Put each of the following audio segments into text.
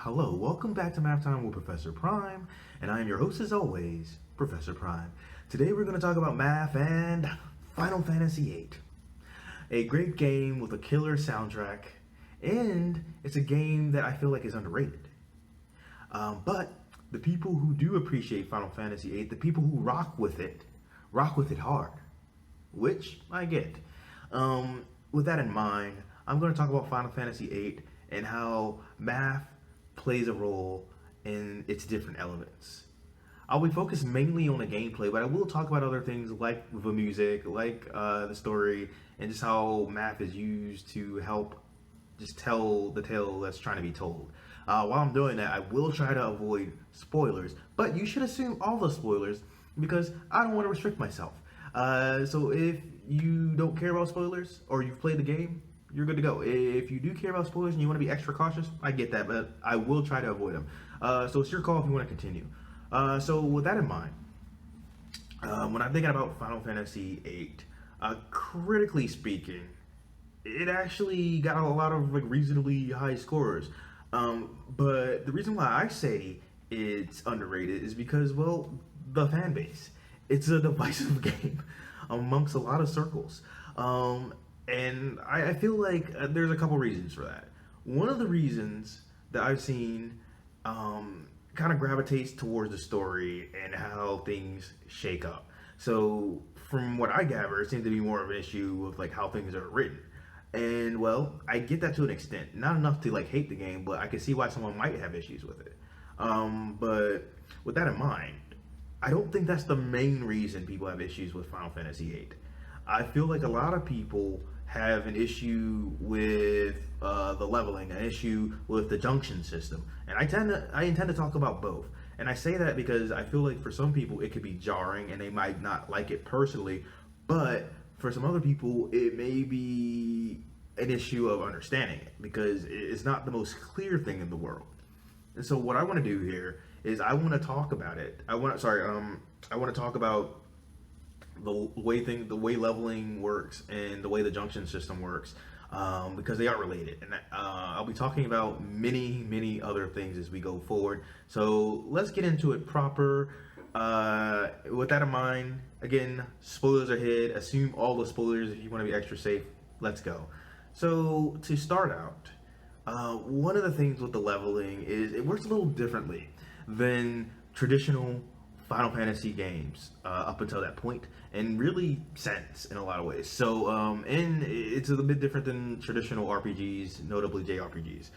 Hello, welcome back to Math Time with Professor Prime, and I am your host as always, Professor Prime. Today we're going to talk about math and Final Fantasy VIII. A great game with a killer soundtrack, and it's a game that I feel like is underrated. But the people who do appreciate Final Fantasy VIII, the people who rock with it hard, which I get. With that in mind, I'm going to talk about Final Fantasy VIII and how math plays a role in its different elements. I'll be focused mainly on the gameplay, but I will talk about other things like the music, like the story, and just how math is used to help just tell the tale that's trying to be told. While I'm doing that, I will try to avoid spoilers, but you should assume all the spoilers because I don't want to restrict myself. So if you don't care about spoilers or you've played the game, you're good to go. If you do care about spoilers and you want to be extra cautious, I get that, but I will try to avoid them. So it's your call if you want to continue. So with that in mind, when I'm thinking about Final Fantasy VIII, critically speaking, it actually got a lot of reasonably high scores. But the reason why I say it's underrated is because, well, the fan base. It's a divisive game amongst a lot of circles. And I feel like there's a couple reasons for that. One of the reasons that I've seen kind of gravitates towards the story and how things shake up. So from what I gather, it seems to be more of an issue with how things are written. And well, I get that to an extent. Not enough to hate the game, but I can see why someone might have issues with it. But with that in mind, I don't think that's the main reason people have issues with Final Fantasy VIII. I feel like a lot of people have an issue with the leveling, an issue with the junction system, and I intend to talk about both. And I say that because I feel like for some people it could be jarring and they might not like it personally, but for some other people it may be an issue of understanding it because it's not the most clear thing in the world. And so what I want to do here is I want to talk about it. I want to talk about the way leveling works and the way the junction system works, because they are related, and I'll be talking about many other things as we go forward. So let's get into it proper. With that in mind, again, spoilers ahead. Assume all the spoilers if you want to be extra safe. Let's go. So to start out, one of the things with the leveling is it works a little differently than traditional Final Fantasy games up until that point, and really since in a lot of ways. So, and it's a bit different than traditional RPGs, notably JRPGs.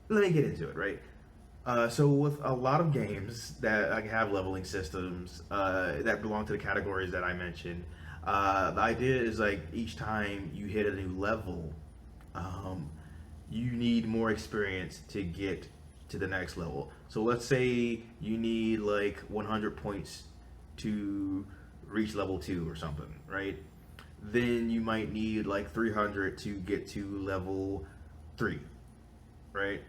Let me get into it, right? So with a lot of games that have leveling systems that belong to the categories that I mentioned, the idea is each time you hit a new level, you need more experience to get to the next level. So let's say you need 100 points to reach level 2 or something, right? Then you might need 300 to get to level 3, right?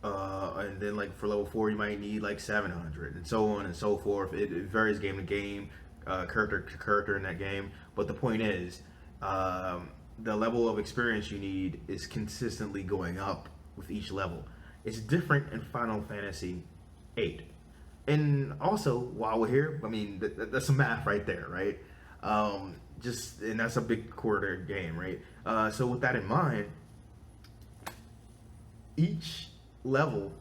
And then for level 4 you might need 700, and so on and so forth. It varies game to game, character to character in that game, but the point is the level of experience you need is consistently going up with each level. It's different in Final Fantasy VIII. And also, while we're here, I mean, that's some math right there, right? And that's a big quarter game, right? So with that in mind, each level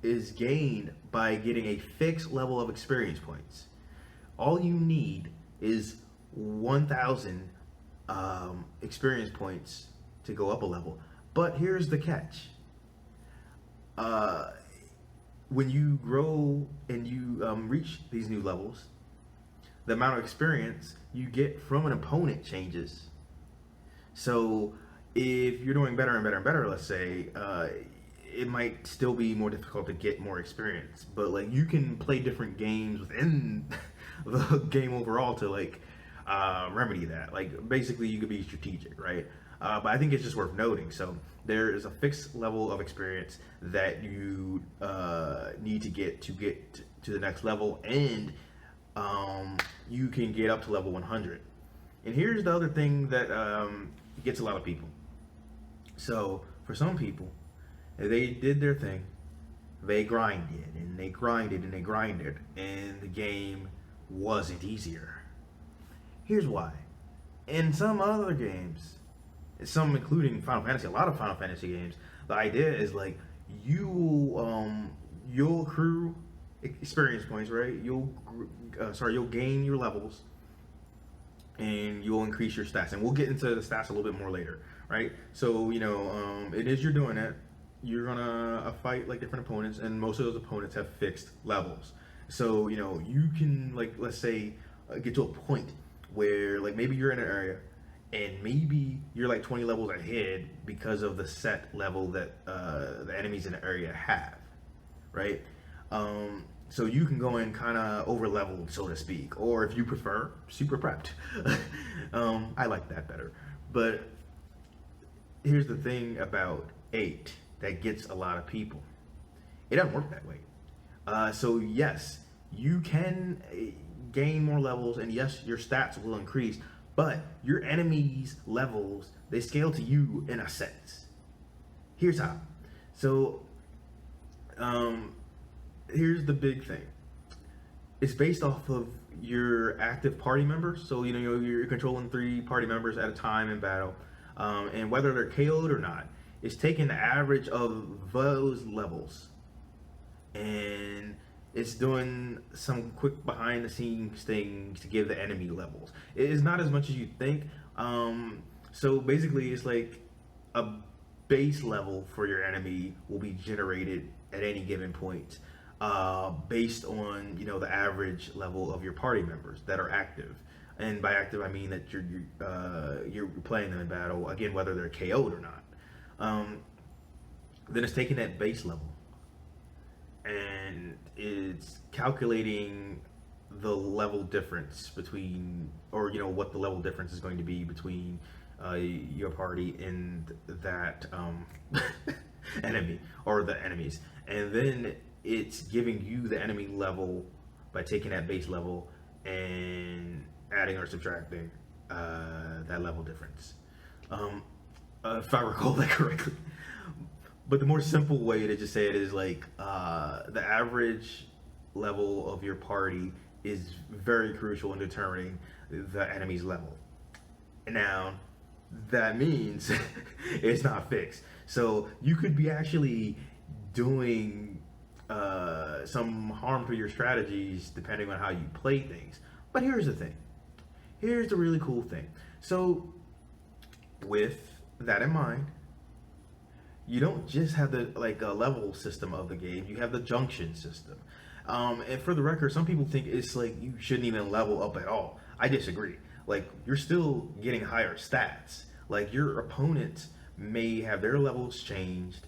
is gained by getting a fixed level of experience points. All you need is 1,000 experience points to go up a level. But here's the catch. When you grow and you reach these new levels, the amount of experience you get from an opponent changes. So if you're doing better and better and better, let's say, it might still be more difficult to get more experience, but you can play different games within the game overall to remedy that. Basically you could be strategic, right? But I think it's just worth noting. So there is a fixed level of experience that you need to get to the next level, and you can get up to level 100. And here's the other thing that gets a lot of people. So for some people, they did their thing, they grinded and they grinded and they grinded, and the game wasn't easier. Here's why. In some other games, some including Final Fantasy, a lot of Final Fantasy games, the idea is like you'll accrue experience points, right? You'll gain your levels, and you'll increase your stats, and we'll get into the stats a little bit more later, right? So it is you're doing that. You're gonna fight like different opponents, and most of those opponents have fixed levels. So you can, like, let's say get to a point where like maybe you're in an area and maybe you're like 20 levels ahead because of the set level that the enemies in the area have, right? So you can go in kind of over leveled, so to speak, or if you prefer, super prepped. I like that better. But here's the thing about 8 that gets a lot of people. It doesn't work that way. So yes, you can gain more levels, and yes, your stats will increase, but your enemies' levels, they scale to you in a sense. Here's how. So here's the big thing. It's based off of your active party members. So you're controlling 3 party members at a time in battle, and whether they're KO'd or not, it's taking the average of those levels, and it's doing some quick behind the scenes things to give the enemy levels. It is not as much as you think. So basically, it's like a base level for your enemy will be generated at any given point, based on the average level of your party members that are active. And by active, I mean that you're playing them in battle, again, whether they're KO'd or not. Then it's taking that base level and it's calculating the level difference between, or what the level difference is going to be between your party and that enemy or the enemies, and then it's giving you the enemy level by taking that base level and adding or subtracting that level difference, if I recall that correctly. But the more simple way to just say it is like the average level of your party is very crucial in determining the enemy's level. Now, that means it's not fixed. So you could be actually doing some harm to your strategies depending on how you play things. But here's the thing. Here's the really cool thing. So with that in mind, you don't just have the a level system of the game. You have the junction system. And for the record, some people think it's like you shouldn't even level up at all. I disagree. Like, you're still getting higher stats. Like, your opponents may have their levels changed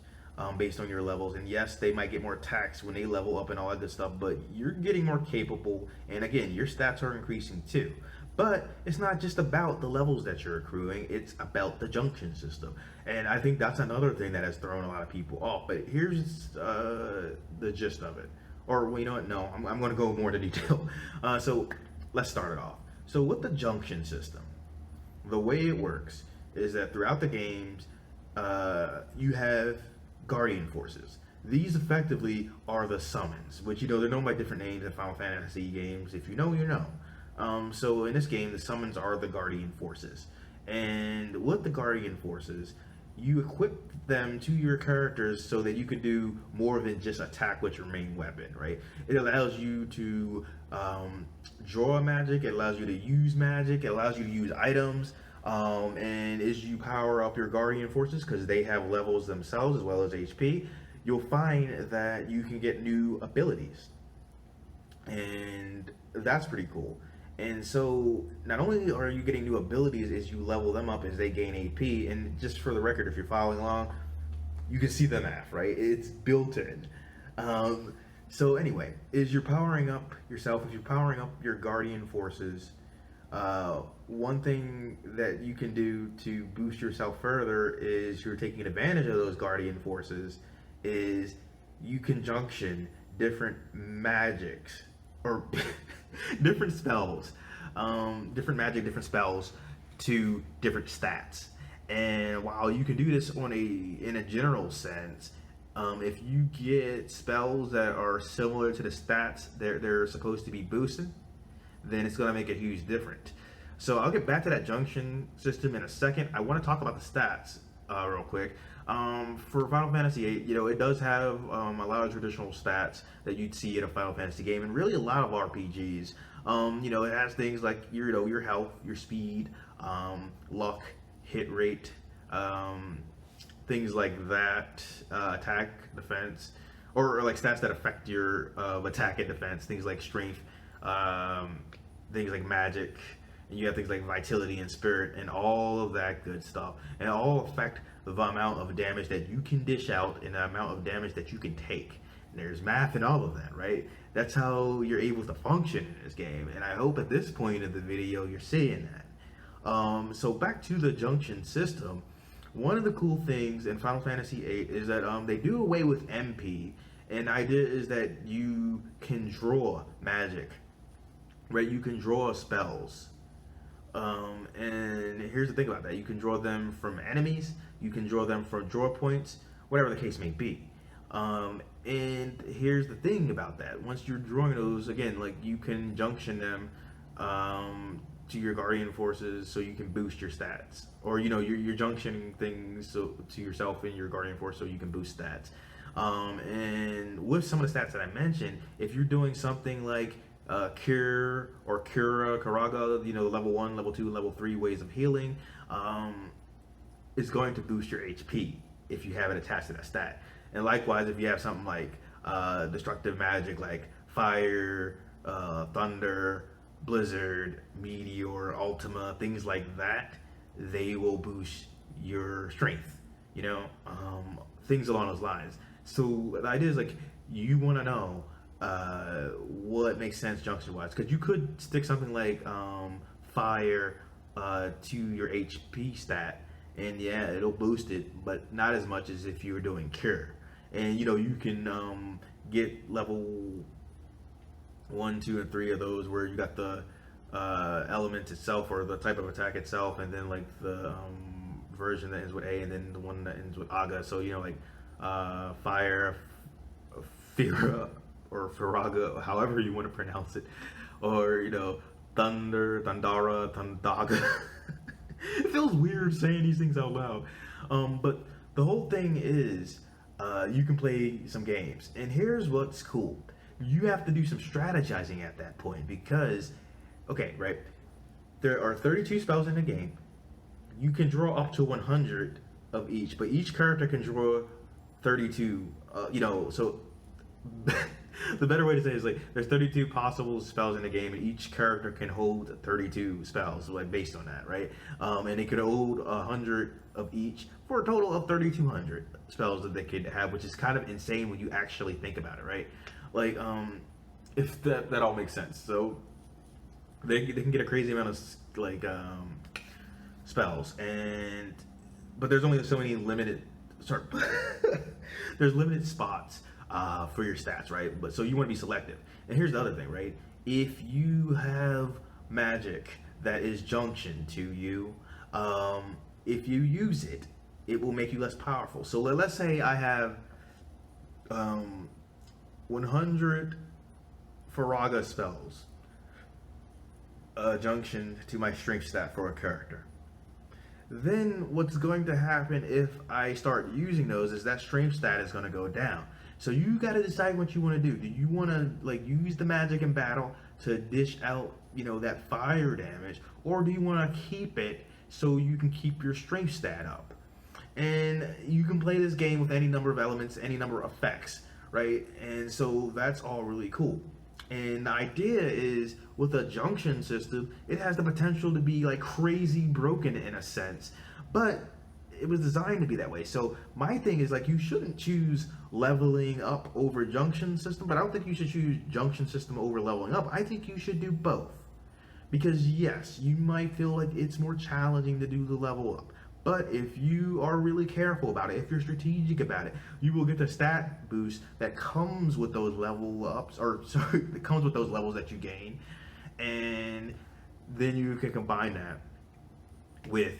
based on your levels, and yes, they might get more attacks when they level up and all that good stuff, but you're getting more capable, and again, your stats are increasing too. But it's not just about the levels that you're accruing, it's about the junction system. And I think that's another thing that has thrown a lot of people off. But here's the gist of it. Or, well, you know what? No, I'm going to go more into detail. So let's start it off. So with the junction system, the way it works is that throughout the games, you have guardian forces. These effectively are the summons, which they're known by different names in Final Fantasy games. If you know, you know. So in this game, the summons are the guardian forces. And with the guardian forces, you equip them to your characters so that you can do more than just attack with your main weapon, right? It allows you to draw magic, it allows you to use magic, it allows you to use items, and as you power up your guardian forces, because they have levels themselves as well as HP, you'll find that you can get new abilities. And that's pretty cool. And so not only are you getting new abilities as you level them up as they gain AP, and just for the record, if you're following along, you can see the math, right? It's built in. So anyway, as you're powering up yourself, if you're powering up your guardian forces, one thing that you can do to boost yourself further is you're taking advantage of those guardian forces is you can junction different magics or different spells, different magic, different spells to different stats. And while you can do this in a general sense, If you get spells that are similar to the stats they're supposed to be boosting, then it's going to make a huge difference. So I'll get back to that junction system in a second. I want to talk about the stats real quick. For Final Fantasy VIII, it does have a lot of traditional stats that you'd see in a Final Fantasy game, and really a lot of RPGs. It has things like your health, your speed, luck, hit rate, things like that, attack, defense, or like stats that affect your attack and defense. Things like strength, things like magic, and you have things like vitality and spirit, and all of that good stuff, and all affect the amount of damage that you can dish out and the amount of damage that you can take. And there's math and all of that, right? That's how you're able to function in this game, and I hope at this point of the video you're seeing that. So back to the junction system. One of the cool things in Final Fantasy VIII is that they do away with MP, and the idea is that you can draw magic, right? You can draw spells. And here's the thing about that. You can draw them from enemies, you can draw them from draw points, whatever the case may be. And here's the thing about that. Once you're drawing those, again, like you can junction them to your guardian forces so you can boost your stats. Or, you're junctioning things to yourself and your guardian force so you can boost stats. And with some of the stats that I mentioned, if you're doing something like Cure or Karaga, level 1, level 2, level 3 ways of healing, is going to boost your HP if you have it attached to that stat. And likewise, if you have something like destructive magic like fire, thunder, blizzard, meteor, ultima, things like that, they will boost your strength, things along those lines. So the idea is like you want to know what makes sense junction wise, because you could stick something like fire to your HP stat, and yeah, it'll boost it, but not as much as if you were doing cure. And you can get level 1, 2, and 3 of those where you got the element itself or the type of attack itself, and then like the version that ends with A, and then the one that ends with Aga. So like fire, Fira, or Firaga, however you want to pronounce it, or thunder, Thundara, Thundaga. It feels weird saying these things out loud, but the whole thing is you can play some games, and here's what's cool. You have to do some strategizing at that point, because right, there are 32 spells in the game. You can draw up to 100 of each, but each character can draw 32, so the better way to say it is like there's 32 possible spells in the game, and each character can hold 32 spells, like based on that, right? And they could hold 100 of each for a total of 3,200 spells that they could have, which is kind of insane when you actually think about it, right? Like, if that all makes sense. So they can get a crazy amount of spells, but there's only so many limited. Sorry, there's limited spots for your stats, right? But so you want to be selective. And here's the other thing, right? If you have magic that is junction to you, if you use it, it will make you less powerful. So let's say I have 100 Faraga spells junction to my strength stat for a character. Then what's going to happen if I start using those is that strength stat is going to go down. So you got to decide what you want to do. Do you want to use the magic in battle to dish out, that fire damage, or do you want to keep it so you can keep your strength stat up? And you can play this game with any number of elements, any number of effects, right? And so that's all really cool. And the idea is, with a junction system, it has the potential to be crazy broken in a sense, but it was designed to be that way. So my thing is you shouldn't choose leveling up over junction system, but I don't think you should choose junction system over leveling up. I think you should do both, because yes, you might feel like it's more challenging to do the level up, but if you are really careful about it, if you're strategic about it, you will get the stat boost that comes with those level ups, that comes with those levels that you gain, and then you can combine that with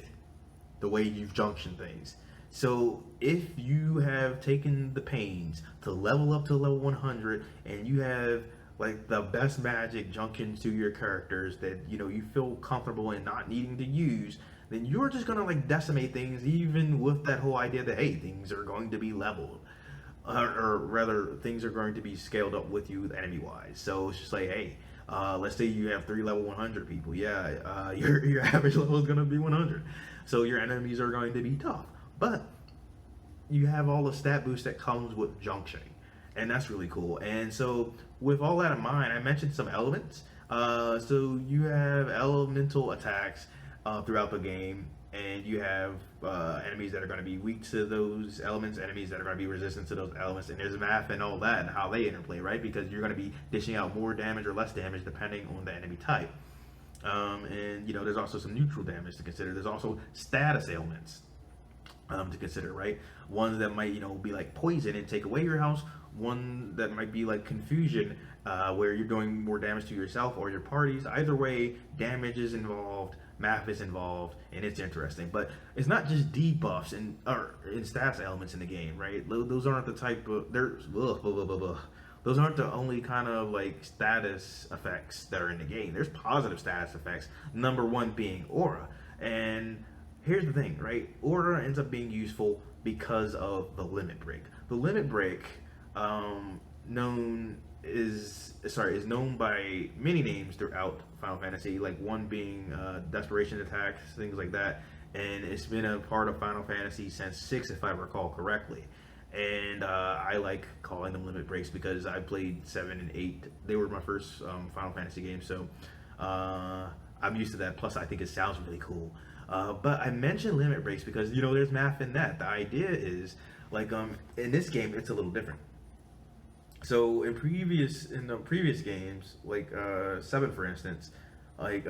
the way you've junctioned things. So if you have taken the pains to level up to level 100 and you have like the best magic junkins to your characters that you feel comfortable in not needing to use, then you're just gonna like decimate things, even with that whole idea that hey, things are going to be leveled, or rather, things are going to be scaled up with you enemy wise. So it's just like hey, let's say you have 3 level 100 people. Yeah, your average level is gonna be 100, so your enemies are going to be tough, but you have all the stat boost that comes with junctioning, and that's really cool. And so with all that in mind, I mentioned some elements. So you have elemental attacks throughout the game, and you have enemies that are going to be weak to those elements, enemies that are going to be resistant to those elements, and there's math and all that and how they interplay, right? Because you're going to be dishing out more damage or less damage depending on the enemy type. And there's also some neutral damage to consider. There's also status ailments to consider, right? Ones that might, be like poison and take away your house. One that might be like confusion, where you're doing more damage to yourself or your parties. Either way, damage is involved, math is involved, and it's interesting. But it's not just debuffs and status elements in the game, right? Those aren't the type of those aren't the only kind of like status effects that are in the game. There's positive status effects. Number one being aura. And here's the thing, right? Aura ends up being useful because of the limit break. The limit break, is known by many names throughout Final Fantasy, like one being desperation attacks, things like that. And it's been a part of Final Fantasy since 6, if I recall correctly. And I like calling them limit breaks because I played 7 and 8. They were my first Final Fantasy games, so I'm used to that. Plus, I think it sounds really cool. But I mentioned limit breaks because there's math in that. The idea is like in this game it's a little different. So in the previous games, like 7 for instance, like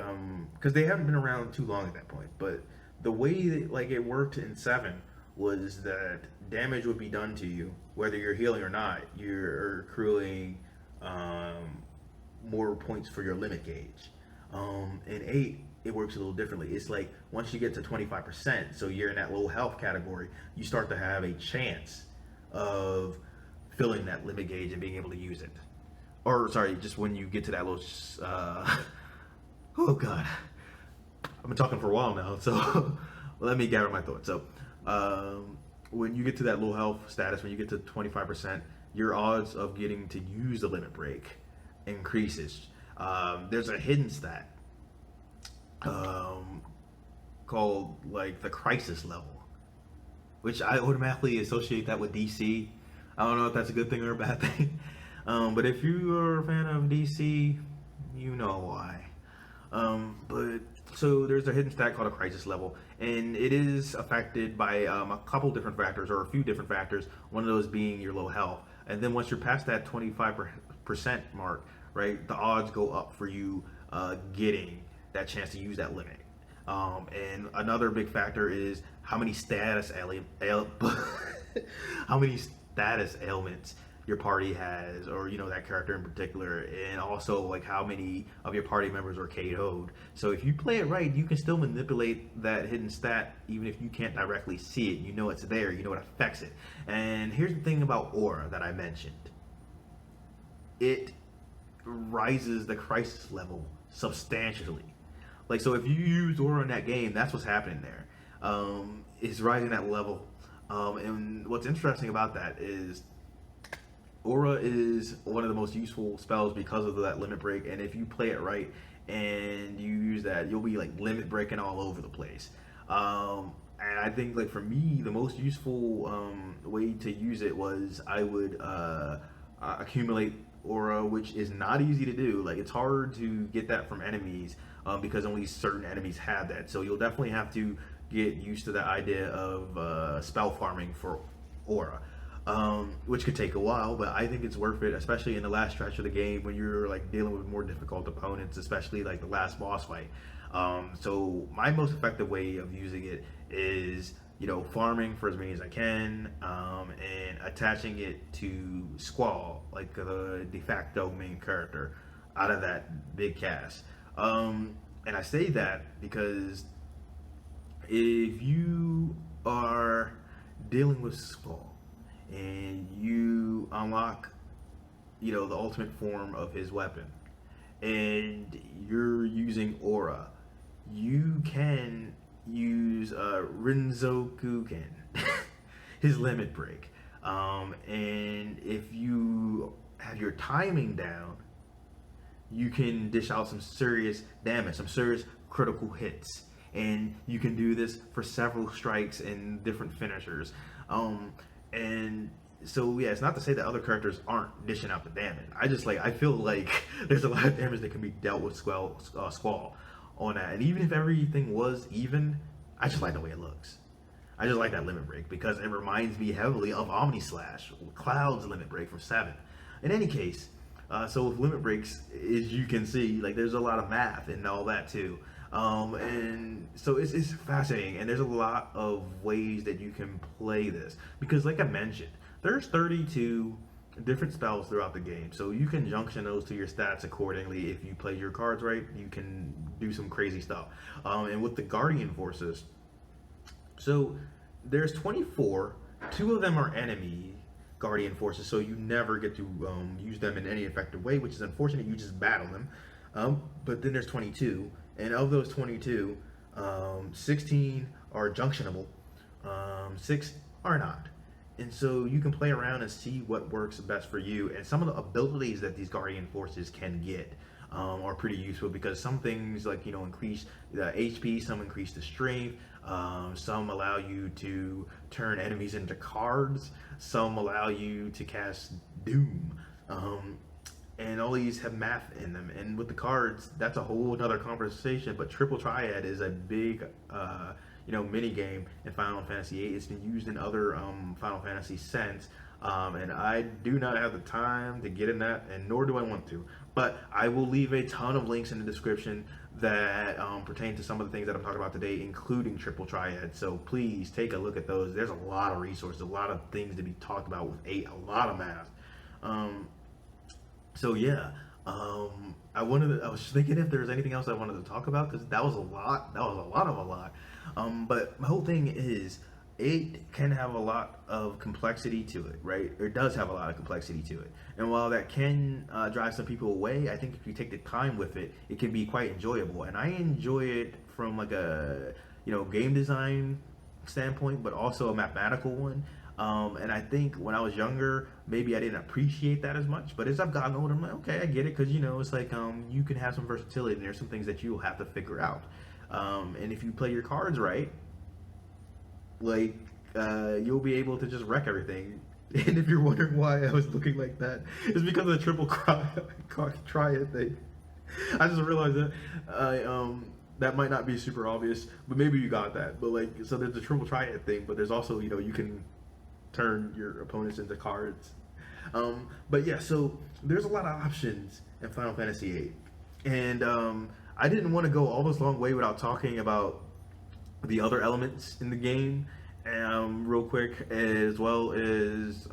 because they haven't been around too long at that point, but the way that, like it worked in 7 was that damage would be done to you whether you're healing or not. You're accruing more points for your limit gauge. In 8 it works a little differently. It's like once you get to 25%, so you're in that low health category, you start to have a chance of filling that limit gauge and being able to use it. Or sorry, just when you get to that low oh god, I've been talking for a while now, so let me gather my thoughts. So when you get to that low health status, when you get to 25%, your odds of getting to use the limit break increases. There's a hidden stat called like the crisis level, which I automatically associate that with DC. I don't know if that's a good thing or a bad thing, but if you are a fan of DC, you know why. But so there's a hidden stat called a crisis level, and it is affected by a couple different factors, or a few different factors. One of those being your low health, and then once you're past that 25% mark, right, the odds go up for you getting that chance to use that limit. And another big factor is how many how many status ailments your party has, or that character in particular, and also like how many of your party members are KO'd. So if you play it right, you can still manipulate that hidden stat even if you can't directly see it. It's there, it affects it. And here's the thing about aura that I mentioned. It rises the crisis level substantially. Like, so if you use aura in that game, that's what's happening there. It's rising that level. And what's interesting about that is aura is one of the most useful spells because of that limit break. And if you play it right and you use that, you'll be like limit breaking all over the place. And I think, like, for me, the most useful way to use it was I would accumulate aura, which is not easy to do. Like, it's hard to get that from enemies because only certain enemies have that. So you'll definitely have to get used to the idea of spell farming for aura, which could take a while, but I think it's worth it, especially in the last stretch of the game when you're like dealing with more difficult opponents, especially like the last boss fight. So my most effective way of using it is farming for as many as I can, and attaching it to Squall, like the de facto main character out of that big cast. And I say that because if you are dealing with Skull, and you unlock, the ultimate form of his weapon, and you're using Aura. You can use Rinzokuken, his limit break, and if you have your timing down, you can dish out some serious damage, some serious critical hits, and you can do this for several strikes and different finishers. And so yeah, it's not to say that other characters aren't dishing out the damage. I feel like there's a lot of damage that can be dealt with Squall on that, and even if everything was even, I just like the way it looks. I just like that limit break because it reminds me heavily of Omni Slash, Cloud's limit break from 7. In any case, so with limit breaks, as you can see, like there's a lot of math and all that too. And so it's fascinating, and there's a lot of ways that you can play this because, like I mentioned, there's 32 different spells throughout the game, so you can junction those to your stats accordingly. If you play your cards right, you can do some crazy stuff. And with the Guardian Forces, so there's 24. 2 of them are enemy Guardian Forces, so you never get to use them in any effective way, which is unfortunate. You just battle them. But then there's 22, and of those 22, 16 are junctionable, 6 are not. And so you can play around and see what works best for you. And some of the abilities that these Guardian Forces can get are pretty useful because some things like, increase the HP, some increase the strength, some allow you to turn enemies into cards, some allow you to cast Doom. And all these have math in them. And with the cards, that's a whole other conversation. But Triple Triad is a big mini game in Final Fantasy VIII. It's been used in other Final Fantasy since, and I do not have the time to get in that, and nor do I want to. But I will leave a ton of links in the description that pertain to some of the things that I'm talking about today, including Triple Triad. So please take a look at those. There's a lot of resources, a lot of things to be talked about with 8, a lot of math. So yeah. I was thinking if there's anything else I wanted to talk about because that was a lot. That was a lot of a lot. But my whole thing is 8 can have a lot of complexity to it, right? Or does have a lot of complexity to it. And while that can drive some people away, I think if you take the time with it, it can be quite enjoyable. And I enjoy it from like a game design standpoint, but also a mathematical one. And I think when I was younger, maybe I didn't appreciate that as much. But as I've gotten older, I'm like, okay, I get it, because it's like you can have some versatility, and there's some things that you'll have to figure out. And if you play your cards right, like you'll be able to just wreck everything. And if you're wondering why I was looking like that, it's because of the triple triad thing. I just realized that that might not be super obvious, but maybe you got that. But so there's the triple triad thing, but there's also you can turn your opponents into cards. But yeah, so there's a lot of options in Final Fantasy VIII, and I didn't want to go all this long way without talking about the other elements in the game, real quick, as well as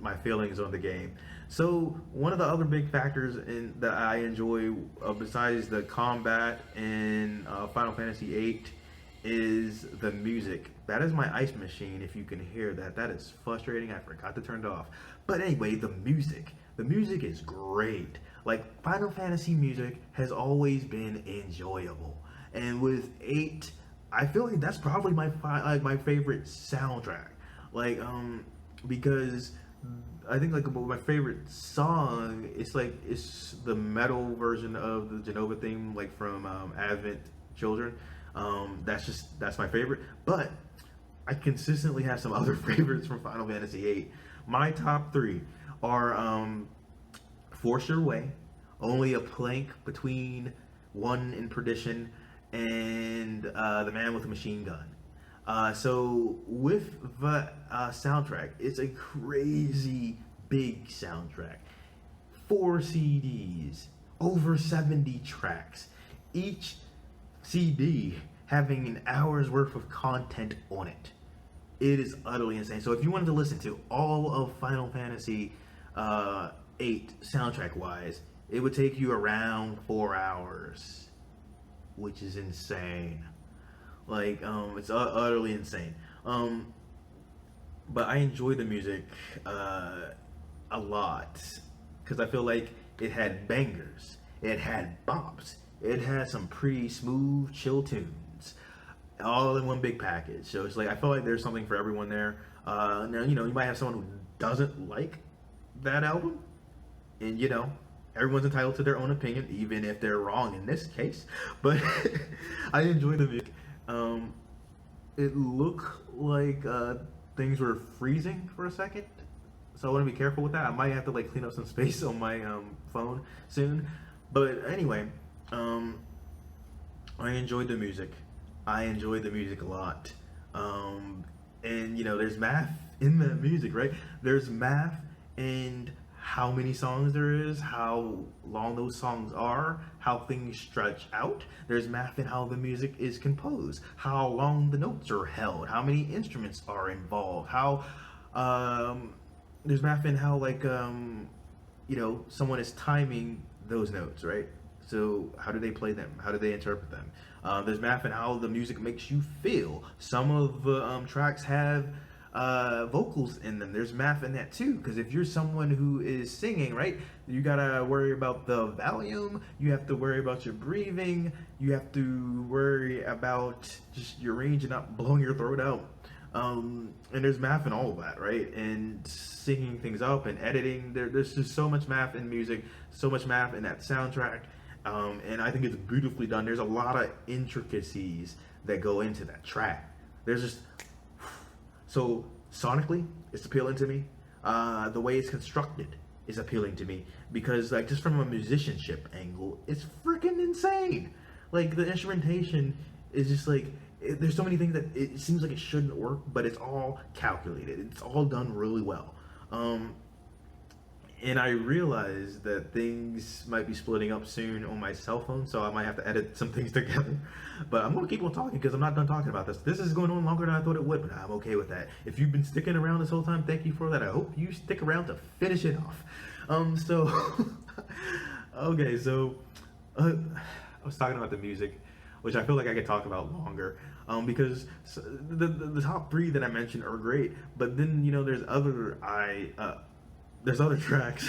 my feelings on the game. So one of the other big factors that I enjoy, besides the combat in Final Fantasy VIII, is the music. That is my ice machine. If you can hear that, that is frustrating. I forgot to turn it off. But anyway, the music is great. Like, Final Fantasy music has always been enjoyable, and with 8, I feel like that's probably my favorite soundtrack. Because I think my favorite song, it's the metal version of the Genova theme, from Advent Children. That's my favorite. But I consistently have some other favorites from Final Fantasy VIII. My top 3 are Force Your Way, Only a Plank Between One and Perdition, and The Man with a Machine Gun. So with the soundtrack, it's a crazy big soundtrack. 4 CDs, over 70 tracks, each CD having an hour's worth of content on it. It is utterly insane. So if you wanted to listen to all of Final Fantasy VIII soundtrack wise, it would take you around 4 hours, which is insane. It's utterly insane. but I enjoy the music a lot because I feel like it had bangers, it had bops, it had some pretty smooth, chill tunes, all in one big package. So it's like I feel like there's something for everyone there. Now you might have someone who doesn't like that album, and everyone's entitled to their own opinion, even if they're wrong in this case. But I enjoy the music. Um, it looked like things were freezing for a second, so I want to be careful with that. I might have to like clean up some space on my phone soon. But anyway, um, I enjoyed the music. I enjoyed the music a lot. And there's math in that music, right? There's math and how many songs there is, how long those songs are, how things stretch out. There's math in how the music is composed, how long the notes are held, how many instruments are involved, how there's math in how like someone is timing those notes, right? So how do they play them? How do they interpret them? There's math in how the music makes you feel. Some of the tracks have vocals in them. There's math in that too, because if you're someone who is singing, right, you gotta worry about the volume. You have to worry about your breathing. You have to worry about just your range and not blowing your throat out. And there's math in all of that, right? And singing things up and editing. There's just so much math in music, so much math in that soundtrack. And I think it's beautifully done. There's a lot of intricacies that go into that track. There's just so sonically, it's appealing to me. The way it's constructed is appealing to me because, like, just from a musicianship angle, it's freaking insane. Like the instrumentation is just like there's so many things that it seems like it shouldn't work, but it's all calculated. It's all done really well. And I realized that things might be splitting up soon on my cell phone, so I might have to edit some things together. But I'm gonna keep on talking because I'm not done talking about this. This is going on longer than I thought it would, but I'm okay with that. If you've been sticking around this whole time, thank you for that. I hope you stick around to finish it off. So okay, so I was talking about the music, which I feel like I could talk about longer. Because the top three that I mentioned are great, but then there's other tracks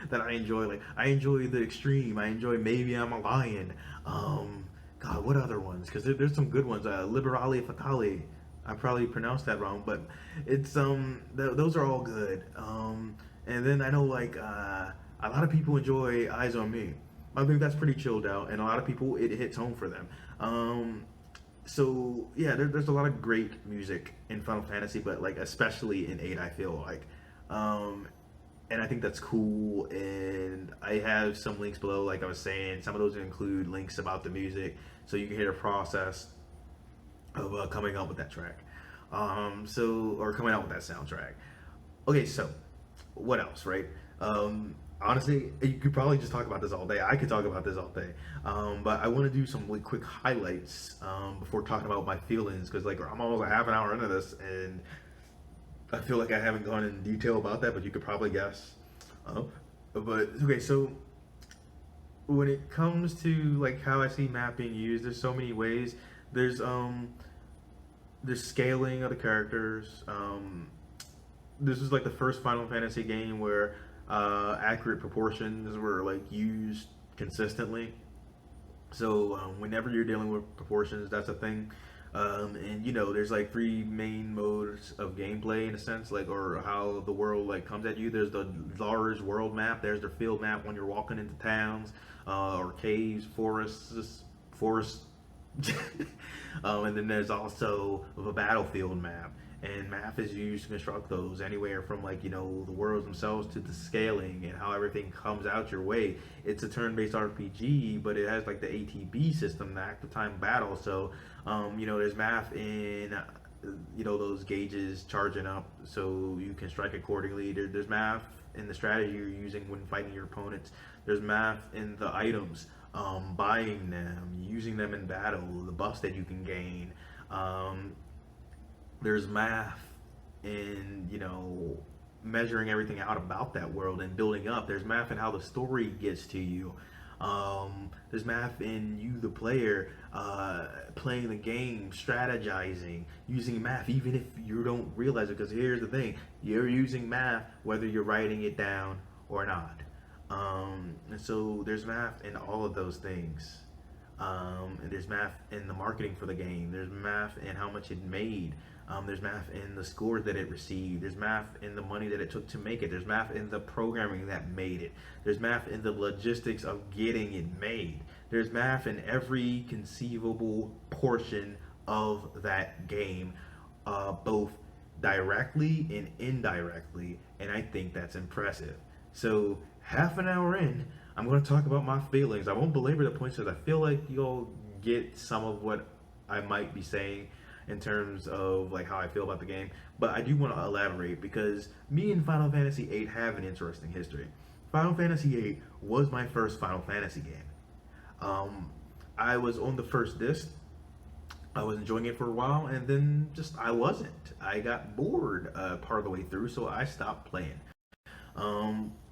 that I enjoy. Like I enjoy The Extreme. I enjoy Maybe I'm a Lion. God, what other ones? Because there's some good ones. Liberale Fatale. I probably pronounced that wrong, but it's those are all good. And then I know like a lot of people enjoy Eyes on Me. I think that's pretty chilled out, and a lot of people it hits home for them. So yeah, there's a lot of great music in Final Fantasy, but like especially in 8, I feel like. And I think that's cool. And I have some links below, like I was saying. Some of those include links about the music, so you can hear the process of coming up with that track. Or coming out with that soundtrack. Okay, so what else, right? Honestly, you could probably just talk about this all day. I could talk about this all day. But I want to do some really quick highlights before talking about my feelings, because like I'm almost a half an hour into this, and I feel like I haven't gone in detail about that, but you could probably guess. But okay, so when it comes to like how I see map being used, there's so many ways. There's scaling of the characters. This is like the first Final Fantasy game where accurate proportions were like used consistently. So whenever you're dealing with proportions, that's a thing. And there's like three main modes of gameplay in a sense, like or how the world like comes at you. There's the large world map. There's the field map when you're walking into towns or caves, forests. And then there's also the battlefield map. And math is used to construct those anywhere from like the worlds themselves to the scaling and how everything comes out your way. It's a turn-based RPG, but it has like the ATB system, the active time battle. So there's math in those gauges charging up so you can strike accordingly. There's math in the strategy you're using when fighting your opponents. There's math in the items, buying them, using them in battle, the buffs that you can gain. There's math in measuring everything out about that world and building up. There's math in how the story gets to you. There's math in you, the player, playing the game, strategizing, using math, even if you don't realize it. Because here's the thing: you're using math whether you're writing it down or not. And so there's math in all of those things. And there's math in the marketing for the game. There's math in how much it made. There's math in the scores that it received. There's math in the money that it took to make it. There's math in the programming that made it. There's math in the logistics of getting it made. There's math in every conceivable portion of that game, both directly and indirectly, and I think that's impressive. So, half an hour in, I'm going to talk about my feelings. I won't belabor the points because I feel like you'll get some of what I might be saying in terms of like how I feel about the game, but I do want to elaborate because me and Final Fantasy VIII have an interesting history. Final Fantasy VIII was my first Final Fantasy game. I was on the first disc. I was enjoying it for a while, and then just I wasn't. I got bored part of the way through, so I stopped playing.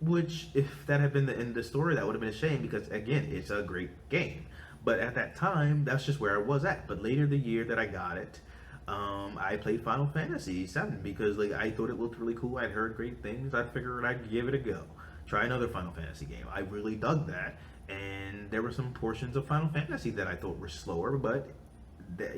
Which, if that had been the end of the story, that would have been a shame because, again, it's a great game. But at that time, that's just where I was at. But later the year that I got it, I played Final Fantasy VII because like I thought it looked really cool. I'd heard great things. I figured I'd give it a go. Try another Final Fantasy game. I really dug that. And there were some portions of Final Fantasy that I thought were slower, but that,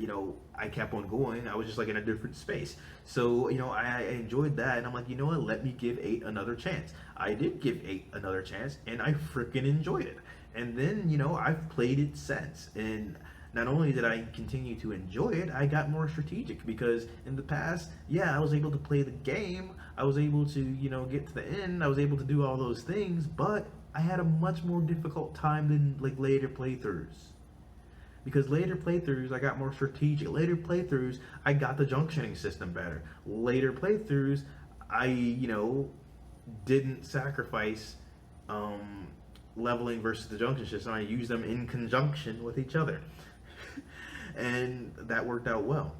I kept on going. I was just like in a different space. So, I enjoyed that. And I'm like, you know what? Let me give 8 another chance. I did give 8 another chance and I freaking enjoyed it. And then, I've played it since. And not only did I continue to enjoy it, I got more strategic because in the past, yeah, I was able to play the game. I was able to, get to the end. I was able to do all those things, but I had a much more difficult time than like later playthroughs. Because later playthroughs, I got more strategic. Later playthroughs, I got the junctioning system better. Later playthroughs, I, didn't sacrifice leveling versus the junction system. I used them in conjunction with each other. And that worked out well.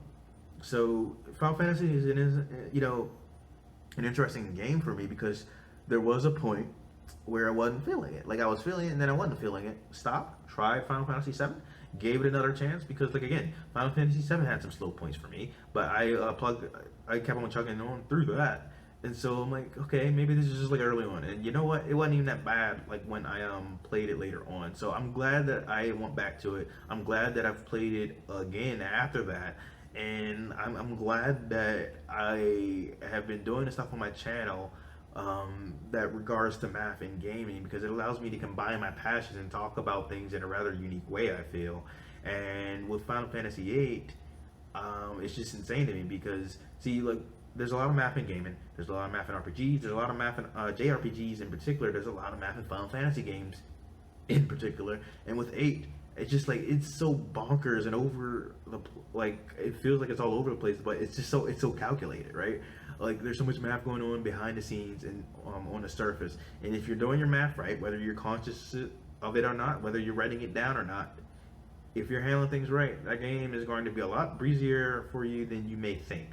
So Final Fantasy is an interesting game for me because there was a point where I wasn't feeling it. Like I was feeling it and then I wasn't feeling it. Stop. Try Final Fantasy VII. Gave it another chance because, like again, Final Fantasy VII had some slow points for me, but I kept on chugging on through that, and so I'm like, okay, maybe this is just like early on, and you know what? It wasn't even that bad like when I played it later on. So I'm glad that I went back to it. I'm glad that I've played it again after that, and I'm glad that I have been doing this stuff on my channel. That regards to math and gaming because it allows me to combine my passions and talk about things in a rather unique way, I feel. And with Final Fantasy VIII, it's just insane to me because, see, like, there's a lot of math in gaming, there's a lot of math in RPGs, there's a lot of math in JRPGs in particular, there's a lot of math in Final Fantasy games in particular, and with 8, it's just like it's so bonkers and over the like it feels like it's all over the place, but it's so calculated, right? Like there's so much math going on behind the scenes and on the surface, and if you're doing your math right, whether you're conscious of it or not, whether you're writing it down or not, if you're handling things right, that game is going to be a lot breezier for you than you may think,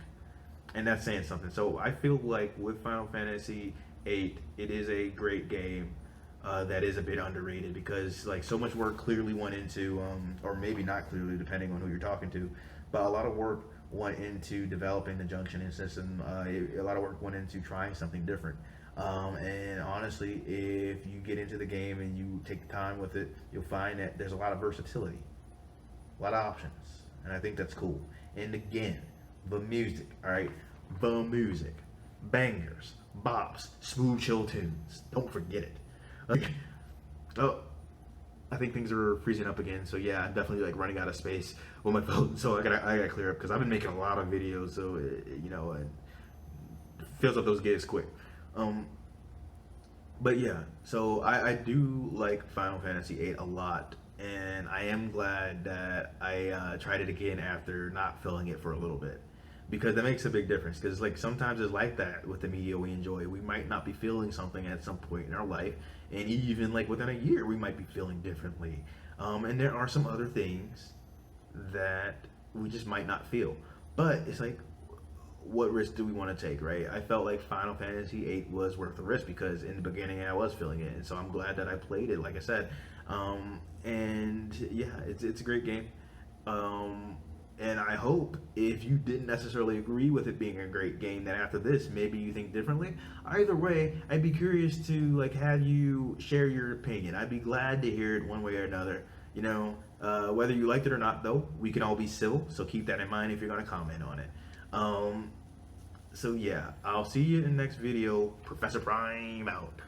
and that's saying something. So I feel like with Final Fantasy VIII, it is a great game. That is a bit underrated because like so much work clearly went into, or maybe not clearly depending on who you're talking to, but a lot of work went into developing the junctioning system. A lot of work went into trying something different. And honestly, if you get into the game and you take the time with it, you'll find that there's a lot of versatility, a lot of options, and I think that's cool. And again, the music, all right, the music, bangers, bops, smooth chill tunes. Don't forget it. Oh, I think things are freezing up again. So yeah, I'm definitely like running out of space with my phone. So I gotta clear up because I've been making a lot of videos. So it fills up those gigs quick. But yeah, so I do like Final Fantasy VIII a lot, and I am glad that I tried it again after not feeling it for a little bit. Because that makes a big difference. Because like sometimes it's like that with the media we enjoy. We might not be feeling something at some point in our life, and even like within a year, we might be feeling differently. And there are some other things that we just might not feel. But it's like, what risk do we want to take, right? I felt like Final Fantasy VIII was worth the risk because in the beginning I was feeling it, and so I'm glad that I played it. Like I said, and yeah, it's a great game. And I hope if you didn't necessarily agree with it being a great game, that after this maybe you think differently. Either way, I'd be curious to like have you share your opinion. I'd be glad to hear it one way or another. Whether you liked it or not, though, we can all be civil. So keep that in mind if you're gonna comment on it. So yeah, I'll see you in the next video. Professor Prime out.